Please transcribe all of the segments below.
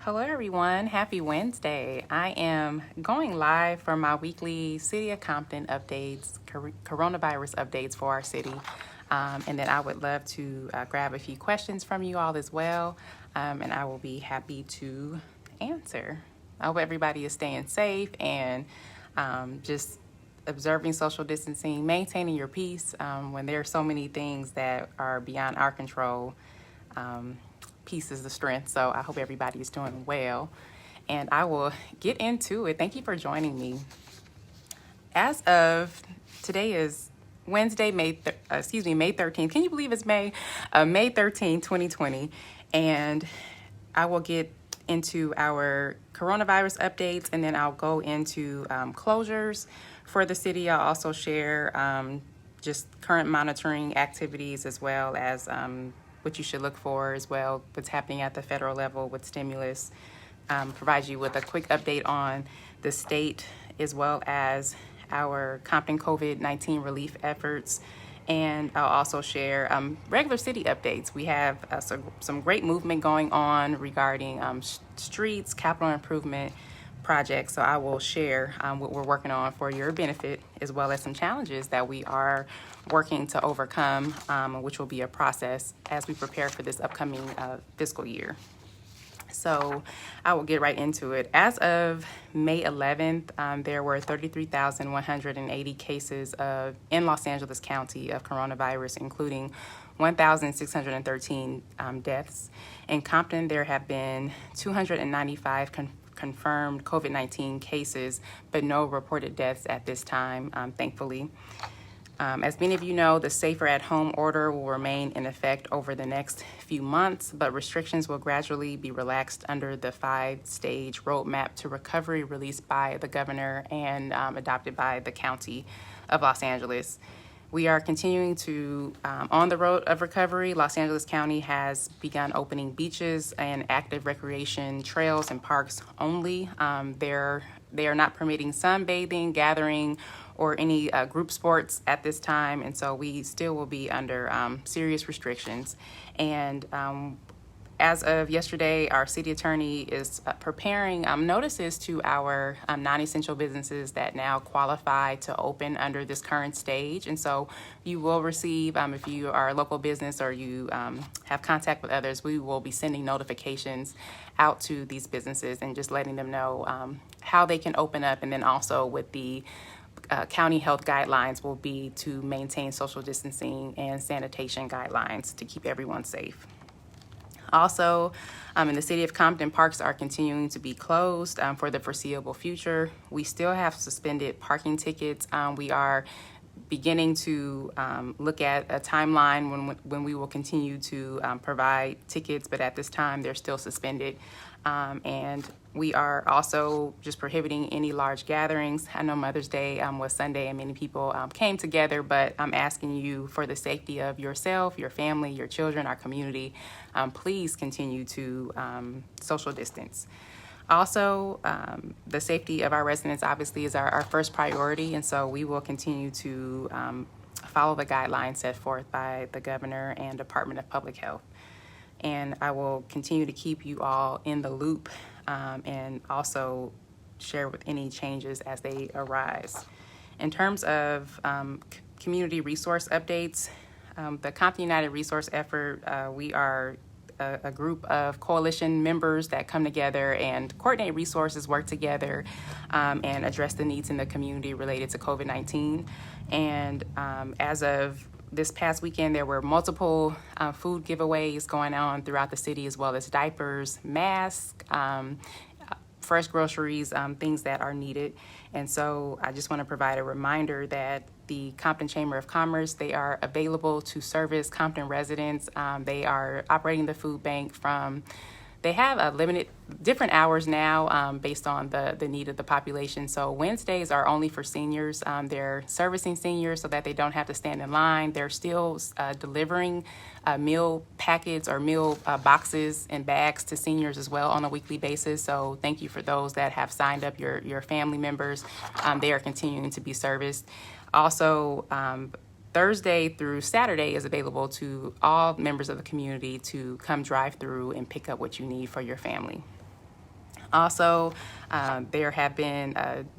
Hello, everyone. Happy Wednesday. I am going live for my weekly City of Compton updates, coronavirus updates for our city. And then I would love to grab a few questions from you all as well, and I will be happy to answer. I hope everybody is staying safe and just observing social distancing, maintaining your peace when there are so many things that are beyond our control. Peace is the strength. So I hope everybody is doing well. And I will get into it. Thank you for joining me. As of today is Wednesday, May 13th. Can you believe it's May? May 13th, 2020. And I will get into our coronavirus updates, and then I'll go into closures for the city. I'll also share just current monitoring activities, as well as what you should look for, as well what's happening at the federal level with stimulus. Provide you with a quick update on the state, as well as our Compton COVID-19 relief efforts. And I'll also share regular city updates. We have some great movement going on regarding streets, capital improvement projects. So I will share what we're working on for your benefit, as well as some challenges that we are working to overcome, which will be a process as we prepare for this upcoming fiscal year. So I will get right into it. As of May 11th, there were 33,180 cases in Los Angeles County of coronavirus, including 1,613 deaths. In Compton, there have been 295 confirmed COVID-19 cases, but no reported deaths at this time, thankfully. As many of you know, the Safer at Home order will remain in effect over the next few months, but restrictions will gradually be relaxed under the 5-stage roadmap to recovery released by the governor and adopted by the County of Los Angeles. We are continuing to, on the road of recovery. Los Angeles County has begun opening beaches and active recreation trails and parks only. They are not permitting sunbathing, gathering, or any group sports at this time, and so we still will be under serious restrictions. And as of yesterday, our city attorney is preparing notices to our non-essential businesses that now qualify to open under this current stage. And so you will receive, if you are a local business or you have contact with others, we will be sending notifications out to these businesses and just letting them know how they can open up. And then also with the county health guidelines will be to maintain social distancing and sanitation guidelines to keep everyone safe. Also, in the city of Compton, parks are continuing to be closed for the foreseeable future. We still have suspended parking tickets. We are beginning to look at a timeline when we will continue to provide tickets, but at this time they're still suspended. And we are also just prohibiting any large gatherings. I know Mother's Day was Sunday and many people came together, but I'm asking you, for the safety of yourself, your family, your children, our community, please continue to social distance. Also, the safety of our residents obviously is our first priority, and so we will continue to follow the guidelines set forth by the governor and Department of Public Health. And I will continue to keep you all in the loop and also share with any changes as they arise. In terms of community resource updates, the Compton United Resource Effort, we are a group of coalition members that come together and coordinate resources, work together, and address the needs in the community related to COVID-19. And as of this past weekend, there were multiple food giveaways going on throughout the city, as well as diapers, masks, fresh groceries, things that are needed. And so I just want to provide a reminder that the Compton Chamber of Commerce, they are available to service Compton residents. They are operating the food bank they have a limited different hours now based on the need of the population. So Wednesdays are only for seniors. They're servicing seniors so that they don't have to stand in line. They're still delivering meal packets or meal boxes and bags to seniors as well on a weekly basis. So thank you for those that have signed up, your family members. They are continuing to be serviced. Also, Thursday through Saturday is available to all members of the community to come drive through and pick up what you need for your family. Also, there have been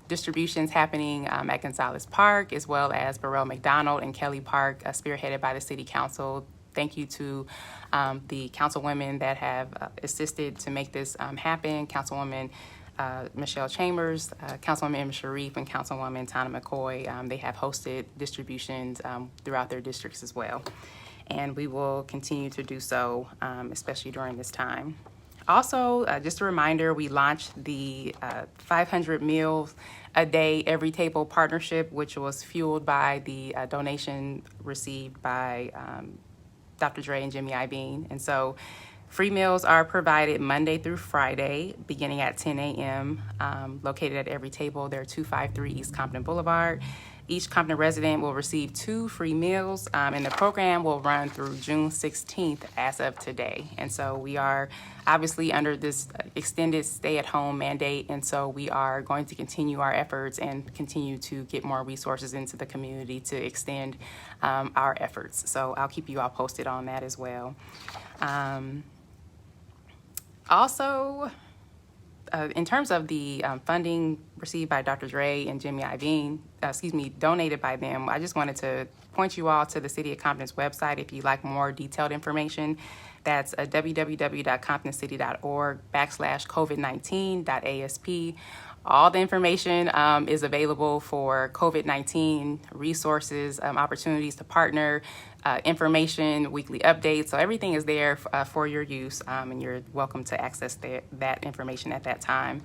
distributions happening at Gonzalez Park, as well as Burrell McDonald and Kelly Park, spearheaded by the City Council. Thank you to the councilwomen that have assisted to make this happen. Councilwoman Michelle Chambers, Councilwoman Emma Sharif, and Councilwoman Tana McCoy. They have hosted distributions throughout their districts as well. And we will continue to do so, especially during this time. Also, just a reminder, we launched the 500 meals a day every table partnership, which was fueled by the donation received by Dr. Dre and Jimmy Iovine. And so free meals are provided Monday through Friday, beginning at 10 a.m., located at every table. They're 253 East Compton Boulevard. Each Compton resident will receive 2 free meals, and the program will run through June 16th as of today. And so we are obviously under this extended stay-at-home mandate, and so we are going to continue our efforts and continue to get more resources into the community to extend our efforts. So I'll keep you all posted on that as well. Also, in terms of the funding received by Dr. Dre and Jimmy Iovine, donated by them, I just wanted to point you all to the City of Compton's website if you'd like more detailed information. That's www.comptoncity.org/COVID19.ASP. All the information is available for COVID-19 resources, opportunities to partner, information, weekly updates. So everything is there for your use, and you're welcome to access that information at that time.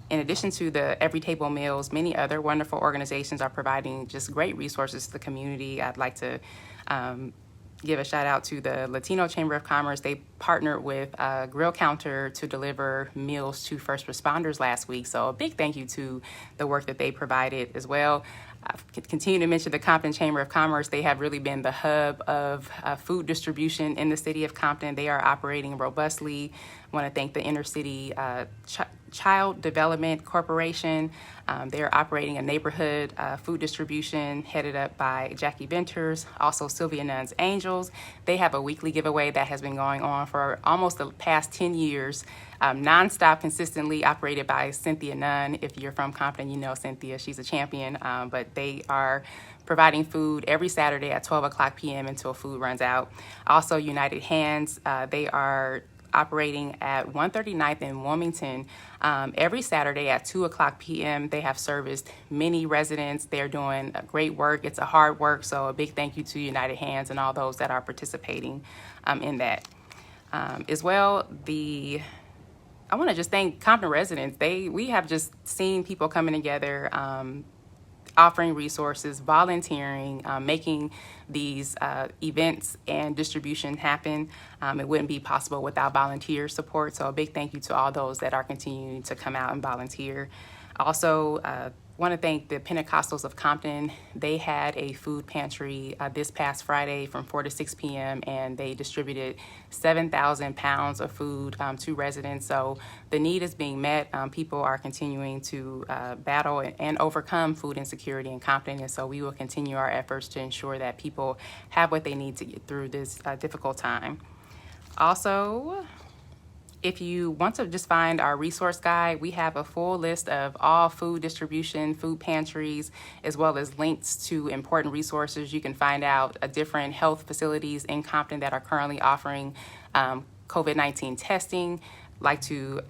In addition to the Every Table meals, many other wonderful organizations are providing just great resources to the community. I'd like to give a shout out to the Latino Chamber of Commerce. They partnered with Grill Counter to deliver meals to first responders last week. So a big thank you to the work that they provided as well. Continue to mention the Compton Chamber of Commerce. They have really been the hub of food distribution in the city of Compton. They are operating robustly. I want to thank the Inner City Child Development Corporation. They're operating a neighborhood food distribution headed up by Jackie Venters, also Sylvia Nunn's Angels. They have a weekly giveaway that has been going on for almost the past 10 years, nonstop, consistently operated by Cynthia Nunn. If you're from Compton, you know Cynthia, she's a champion, but they are providing food every Saturday at 12 o'clock p.m. until food runs out. Also, United Hands, they are operating at 139th and Wilmington every Saturday at 2 o'clock p.m. They have serviced many residents. They're doing great work. It's a hard work, so a big thank you to United Hands and all those that are participating in that. As well, I want to just thank Compton residents. We have just seen people coming together, offering resources, volunteering, making these events and distribution happen. It wouldn't be possible without volunteer support. So a big thank you to all those that are continuing to come out and volunteer. Also, want to thank the Pentecostals of Compton. They had a food pantry this past Friday from 4 to 6 p.m. and they distributed 7,000 pounds of food to residents. So the need is being met. People are continuing to battle and overcome food insecurity in Compton, and so we will continue our efforts to ensure that people have what they need to get through this difficult time. Also, if you want to just find our resource guide, we have a full list of all food distribution, food pantries, as well as links to important resources. You can find out different health facilities in Compton that are currently offering COVID-19 testing. Like to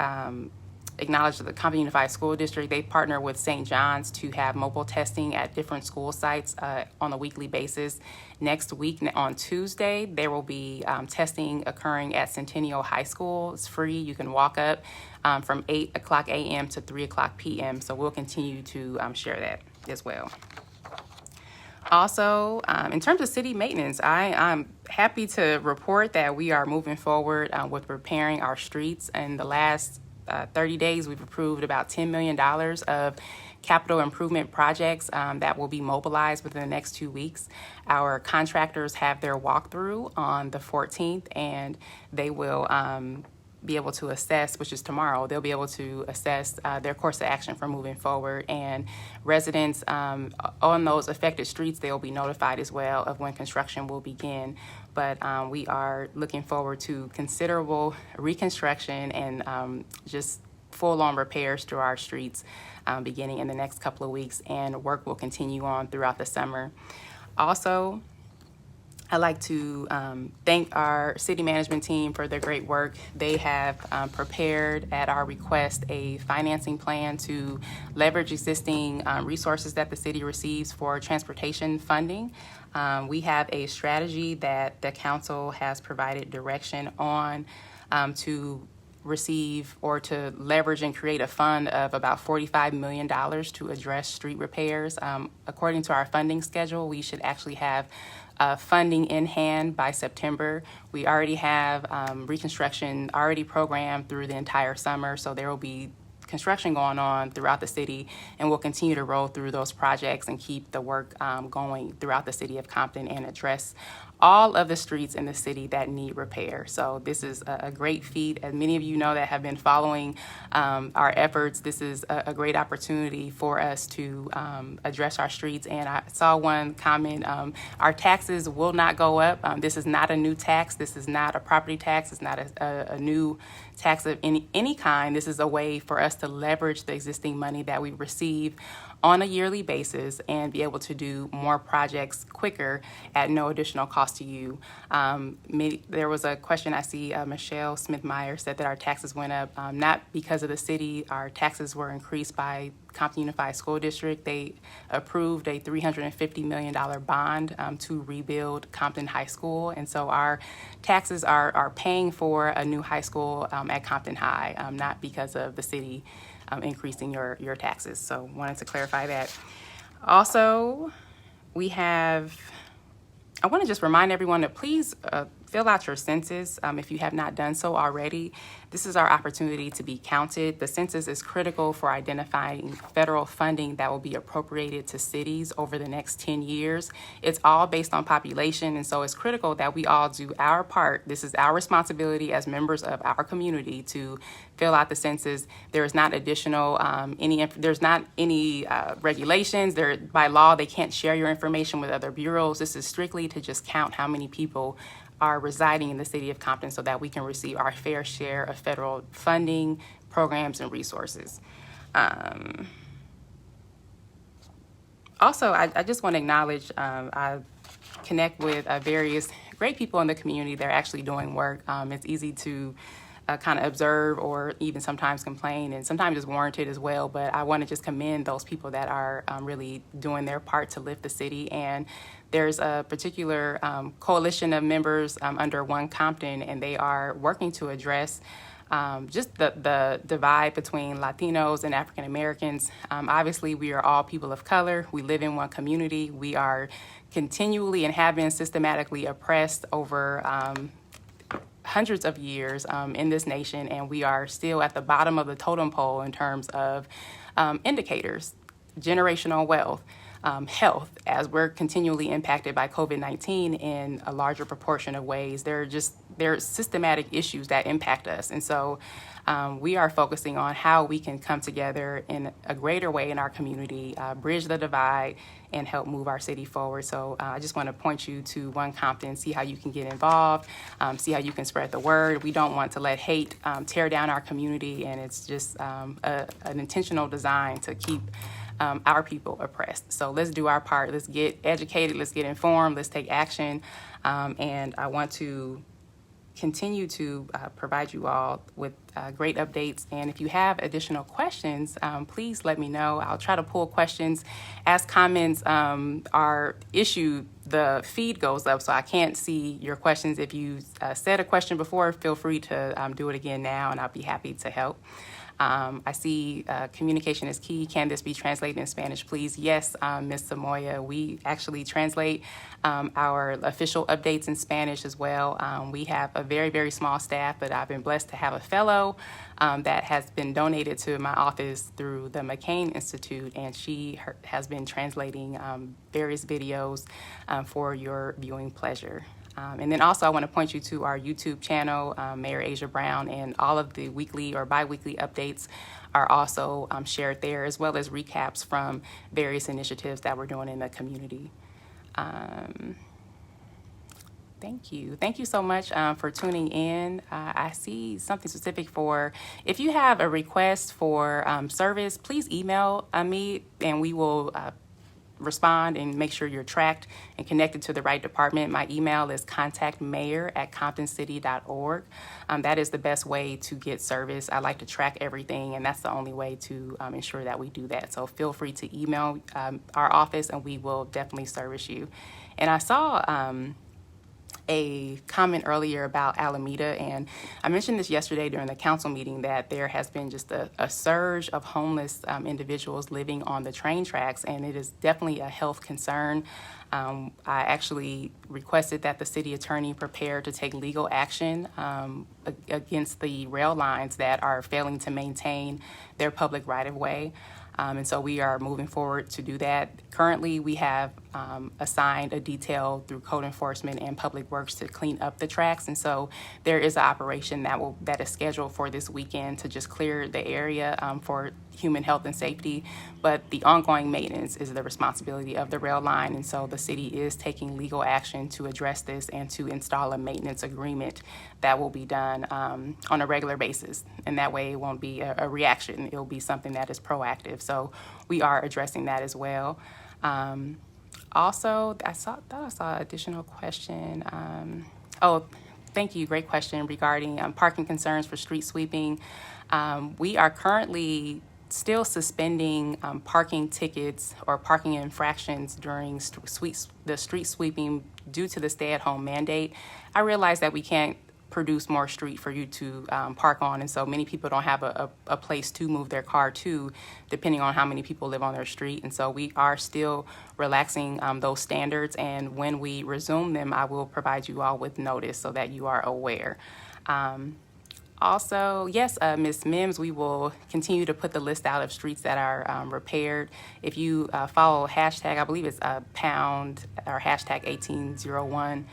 acknowledge the Compton Unified School District. They partner with St. John's to have mobile testing at different school sites on a weekly basis. Next week on Tuesday, there will be testing occurring at Centennial High School. It's free. You can walk up from 8 o'clock a.m. to 3 o'clock p.m. So we'll continue to share that as well. Also, in terms of city maintenance, I'm happy to report that we are moving forward with repairing our streets. In the last 30 days, we've approved about $10 million of capital improvement projects that will be mobilized within the next 2 weeks. Our contractors have their walkthrough on the 14th, and they will be able to assess, which is tomorrow, they'll be able to assess their course of action for moving forward. And residents on those affected streets, they'll be notified as well of when construction will begin. But we are looking forward to considerable reconstruction and just full-on repairs through our streets beginning in the next couple of weeks, and work will continue on throughout the summer. Also, I'd like to thank our city management team for their great work. They have prepared at our request a financing plan to leverage existing resources that the city receives for transportation funding. We have a strategy that the council has provided direction on to receive or to leverage and create a fund of about $45 million to address street repairs. According to our funding schedule, we should actually have funding in hand by September. We already have reconstruction already programmed through the entire summer, so there will be construction going on throughout the city, and we'll continue to roll through those projects and keep the work going throughout the city of Compton and address all of the streets in the city that need repair. So this is a great feat. As many of you know that have been following our efforts, this is a great opportunity for us to address our streets. And I saw one comment, our taxes will not go up. This is not a new tax. This is not a property tax. It's not a new tax of any kind. This is a way for us to leverage the existing money that we receive on a yearly basis and be able to do more projects quicker at no additional cost to you. There was a question I see, Michelle Smith-Meyer said that our taxes went up, not because of the city. Our taxes were increased by Compton Unified School District. They approved a $350 million bond to rebuild Compton High School. And so our taxes are paying for a new high school at Compton High, not because of the city increasing your taxes. So wanted to clarify that. Also, I want to just remind everyone to please fill out your census if you have not done so already. This is our opportunity to be counted. The census is critical for identifying federal funding that will be appropriated to cities over the next 10 years. It's all based on population, and so it's critical that we all do our part. This is our responsibility as members of our community to fill out the census. There is not additional there's not any regulations. By law, they can't share your information with other bureaus. This is strictly to just count how many people are residing in the city of Compton so that we can receive our fair share of federal funding, programs, and resources. Also, I just want to acknowledge, I connect with various great people in the community that are actually doing work. It's easy to kind of observe or even sometimes complain, and sometimes it's warranted as well, but I want to just commend those people that are really doing their part to lift the city. And there's a particular coalition of members under One Compton, and they are working to address just the divide between Latinos and African Americans. Obviously, we are all people of color. We live in one community. We are continually and have been systematically oppressed over hundreds of years in this nation, and we are still at the bottom of the totem pole in terms of indicators, generational wealth, health, as we're continually impacted by COVID-19 in a larger proportion of ways. There are systematic issues that impact us, and so we are focusing on how we can come together in a greater way in our community, bridge the divide, and help move our city forward. So I just want to point you to One Compton, see how you can get involved, see how you can spread the word. We don't want to let hate tear down our community, and it's just an intentional design to keep our people oppressed. So let's do our part. Let's get educated. Let's get informed. Let's take action. And I want to continue to provide you all with great updates. And if you have additional questions, please let me know. I'll try to pull questions as comments are issued. The feed goes up, so I can't see your questions. If you said a question before, feel free to do it again now, and I'll be happy to help. I see communication is key. Can this be translated in Spanish, please? Yes, Ms. Samoya, we actually translate our official updates in Spanish as well. We have a very, very small staff, but I've been blessed to have a fellow that has been donated to my office through the McCain Institute, and she has been translating various videos for your viewing pleasure. And then also I want to point you to our YouTube channel, Mayor Asia Brown, and all of the weekly or bi-weekly updates are also shared there, as well as recaps from various initiatives that we're doing in the community. Thank you. Thank you so much for tuning in. I see something specific for, if you have a request for service, please email me and we will respond and make sure you're tracked and connected to the right department. My email is contactmayor@comptoncity.org. That is the best way to get service. I like to track everything, and that's the only way to ensure that we do that. So feel free to email our office, and we will definitely service you. And I saw a comment earlier about Alameda, and I mentioned this yesterday during the council meeting that there has been just a surge of homeless individuals living on the train tracks, and it is definitely a health concern. I actually requested that the city attorney prepare to take legal action against the rail lines that are failing to maintain their public right-of-way. And so we are moving forward to do that. Currently, we have assigned a detail through code enforcement and public works to clean up the tracks. And so there is an operation that is scheduled for this weekend to just clear the area for human health and safety. But the ongoing maintenance is the responsibility of the rail line. And so the city is taking legal action to address this and to install a maintenance agreement that will be done on a regular basis. And that way it won't be a reaction. It'll be something that is proactive. So we are addressing that as well. Also, I thought I saw an additional question. Thank you. Great question regarding parking concerns for street sweeping. We are currently still suspending parking tickets or parking infractions during the street sweeping due to the stay-at-home mandate. I realize that we can't produce more street for you to park on, and so many people don't have a place to move their car to, depending on how many people live on their street. And so we are still relaxing those standards, and when we resume them, I will provide you all with notice so that you are aware. Also, yes, Ms. Mims, we will continue to put the list out of streets that are repaired. If you follow hashtag, I believe it's pound or hashtag 1801,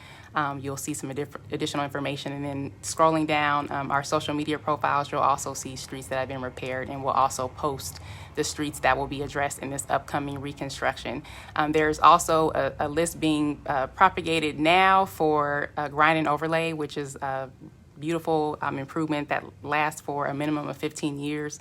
you'll see some additional information. And then scrolling down our social media profiles, you'll also see streets that have been repaired, and we'll also post the streets that will be addressed in this upcoming reconstruction. There's also a list being propagated now for grind and overlay, which is beautiful improvement that lasts for a minimum of 15 years.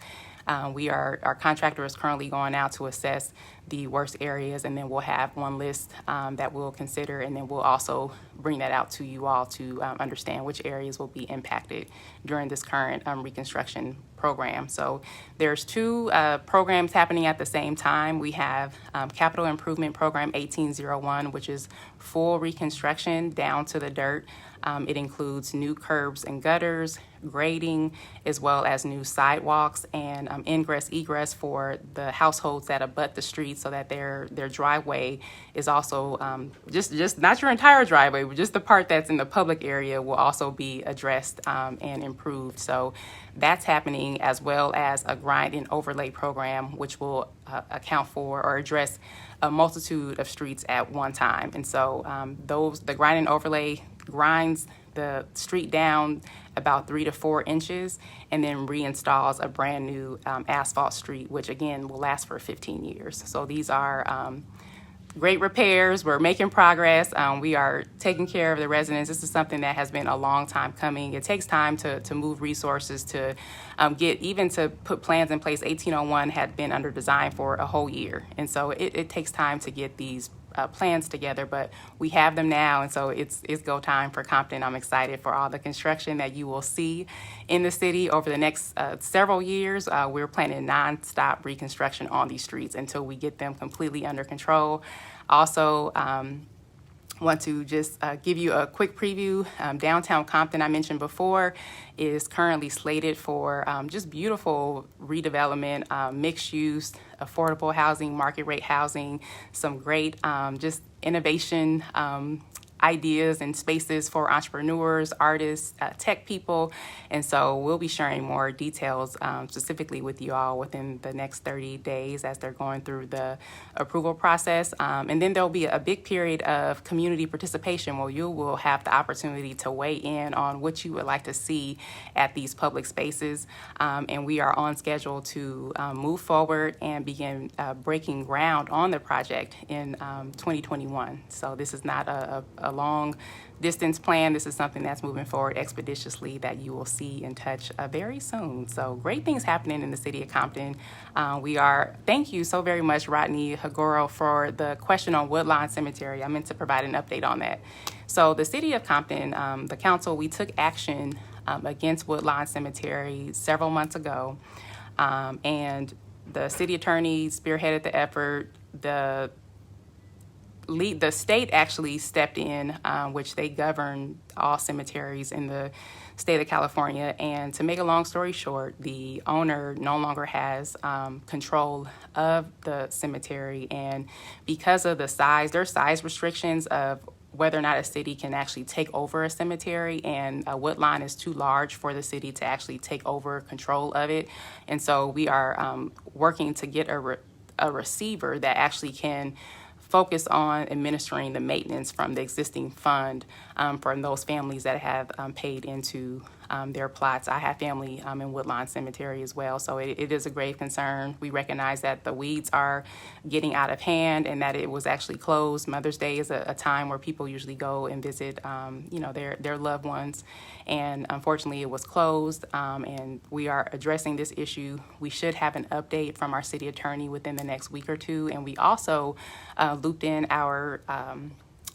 Our contractor is currently going out to assess the worst areas, and then we'll have one list that we'll consider, and then we'll also bring that out to you all to understand which areas will be impacted during this current reconstruction program. So there's two programs happening at the same time. We have Capital Improvement Program 1801, which is full reconstruction down to the dirt. It includes new curbs and gutters, grading, as well as new sidewalks and ingress egress for the households that abut the street, so that their driveway is also just not your entire driveway, but just the part that's in the public area will also be addressed and improved. So that's happening, as well as a grind and overlay program, which will account for or address a multitude of streets at one time. And so the grind and overlay grinds the street down about 3 to 4 inches and then reinstalls a brand new asphalt street, which again will last for 15 years. So these are great repairs. We're making progress. We are taking care of the residents. This is something that has been a long time coming. It takes time to move resources, to to put plans in place. 1801 had been under design for a whole year. And so it takes time to get these plans together, but we have them now, and so it's go time for Compton. I'm excited for all the construction that you will see in the city over the next several years. We're planning nonstop reconstruction on these streets until we get them completely under control. Also, want to just give you a quick preview. Downtown Compton, I mentioned before, is currently slated for just beautiful redevelopment, mixed use, affordable housing, market rate housing, some great just innovation ideas and spaces for entrepreneurs, artists, tech people. And so we'll be sharing more details specifically with you all within the next 30 days as they're going through the approval process. And then there'll be a big period of community participation where you will have the opportunity to weigh in on what you would like to see at these public spaces. And we are on schedule to move forward and begin breaking ground on the project in 2021. So this is not a a long distance plan. This is something that's moving forward expeditiously that you will see and touch very soon. So great things happening in the city of Compton. Thank you so very much, Rodney Hagoro, for the question on Woodlawn Cemetery. I meant to provide an update on that. So the city of Compton, the council, we took action against Woodlawn Cemetery several months ago. And the city attorney spearheaded the effort. The state actually stepped in, which they govern all cemeteries in the state of California. And to make a long story short, the owner no longer has control of the cemetery. And because of there's size restrictions of whether or not a city can actually take over a cemetery, and Woodlawn is too large for the city to actually take over control of it. And so we are working to get a receiver that actually can focus on administering the maintenance from the existing fund for those families that have paid into their plots. I have family in Woodlawn Cemetery as well, so it is a grave concern. We recognize that the weeds are getting out of hand and that it was actually closed. Mother's Day is a time where people usually go and visit their loved ones, and unfortunately it was closed, and we are addressing this issue. We should have an update from our city attorney within the next week or two, and we also looped in our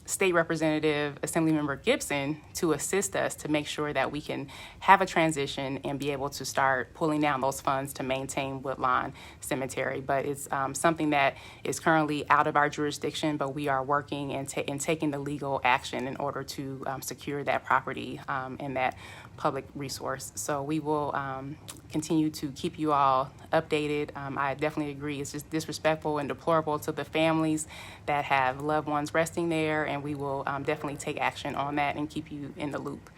State Representative Assemblymember Gibson to assist us to make sure that we can have a transition and be able to start pulling down those funds to maintain Woodlawn Cemetery. But it's something that is currently out of our jurisdiction, but we are working and taking the legal action in order to secure that property and that public resource. So we will continue to keep you all updated. I definitely agree. It's just disrespectful and deplorable to the families that have loved ones resting there, and we will definitely take action on that and keep you in the loop.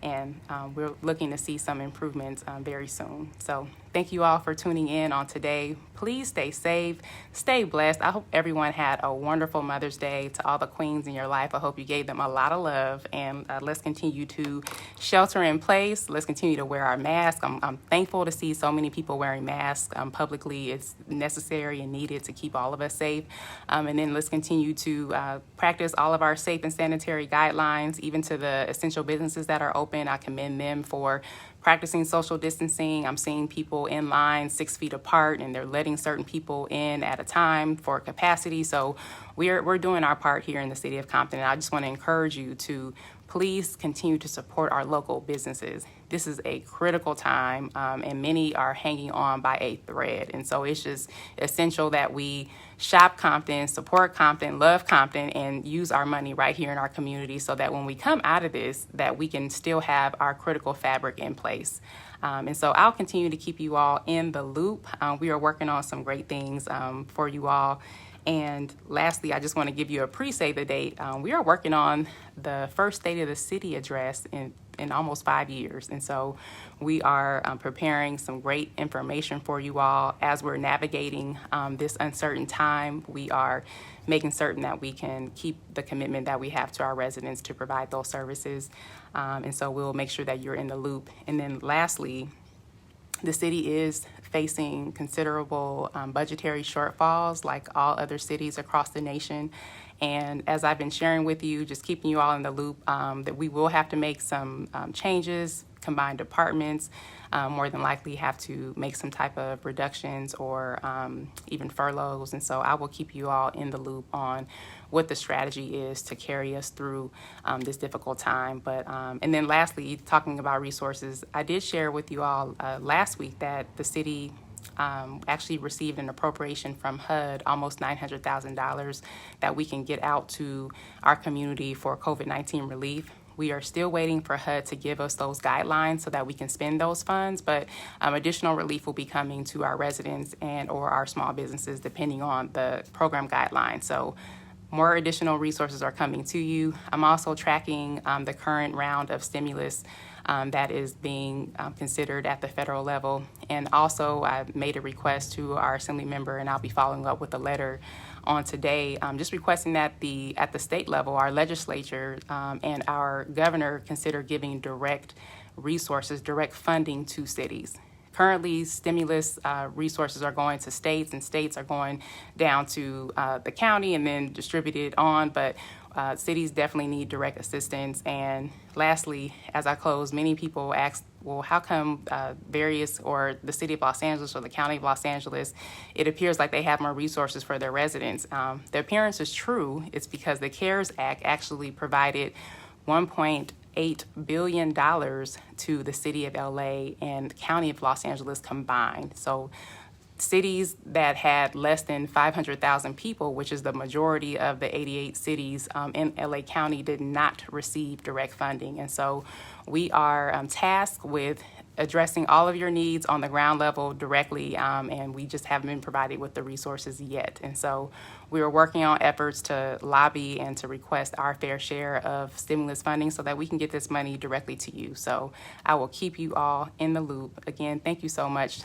And we're looking to see some improvements very soon. So thank you all for tuning in on today. Please stay safe, stay blessed. I hope everyone had a wonderful Mother's Day. To all the queens in your life, I hope you gave them a lot of love. And let's continue to shelter in place. Let's continue to wear our masks. I'm thankful to see so many people wearing masks publicly. It's necessary and needed to keep all of us safe. And then let's continue to practice all of our safe and sanitary guidelines, even to the essential businesses that are open. I commend them for practicing social distancing. I'm seeing people in line 6 feet apart, and they're letting certain people in at a time for capacity. So we're doing our part here in the city of Compton. And I just want to encourage you to please continue to support our local businesses. This is a critical time, and many are hanging on by a thread. And so it's just essential that we shop Compton, support Compton, love Compton, and use our money right here in our community so that when we come out of this, that we can still have our critical fabric in place. And so I'll continue to keep you all in the loop. We are working on some great things for you all. And lastly, I just want to give you a pre-save the date. We are working on the first State of the City address in almost 5 years. And so we are preparing some great information for you all as we're navigating this uncertain time. We are making certain that we can keep the commitment that we have to our residents to provide those services. And so we'll make sure that you're in the loop. And then lastly, the city is facing considerable budgetary shortfalls like all other cities across the nation. And as I've been sharing with you, just keeping you all in the loop, that we will have to make some changes, combined departments, more than likely have to make some type of reductions or even furloughs. And so I will keep you all in the loop on what the strategy is to carry us through this difficult time. But and then lastly, talking about resources, I did share with you all last week that the city actually received an appropriation from HUD, almost $900,000 that we can get out to our community for COVID-19 relief. We are still waiting for HUD to give us those guidelines so that we can spend those funds, but additional relief will be coming to our residents and or our small businesses depending on the program guidelines. So more additional resources are coming to you. I'm also tracking the current round of stimulus that is being considered at the federal level. And also I made a request to our assembly member, and I'll be following up with a letter on today, just requesting that at the state level, our legislature and our governor consider giving direct resources, direct funding to cities. Currently, stimulus resources are going to states, and states are going down to the county and then distributed on. But cities definitely need direct assistance. And lastly, as I close, many people ask, well, how come various, or the city of Los Angeles or the county of Los Angeles, it appears like they have more resources for their residents? The appearance is true. It's because the CARES Act actually provided $1.8 billion to the city of LA and county of Los Angeles combined. So cities that had less than 500,000 people, which is the majority of the 88 cities in LA County, did not receive direct funding. And so we are tasked with addressing all of your needs on the ground level directly, and we just haven't been provided with the resources yet. And so we are working on efforts to lobby and to request our fair share of stimulus funding so that we can get this money directly to you. So I will keep you all in the loop. Again, thank you so much.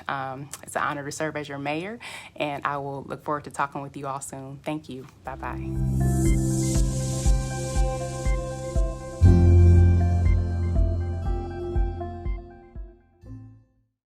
It's an honor to serve as your mayor, and I will look forward to talking with you all soon. Thank you. Bye-bye.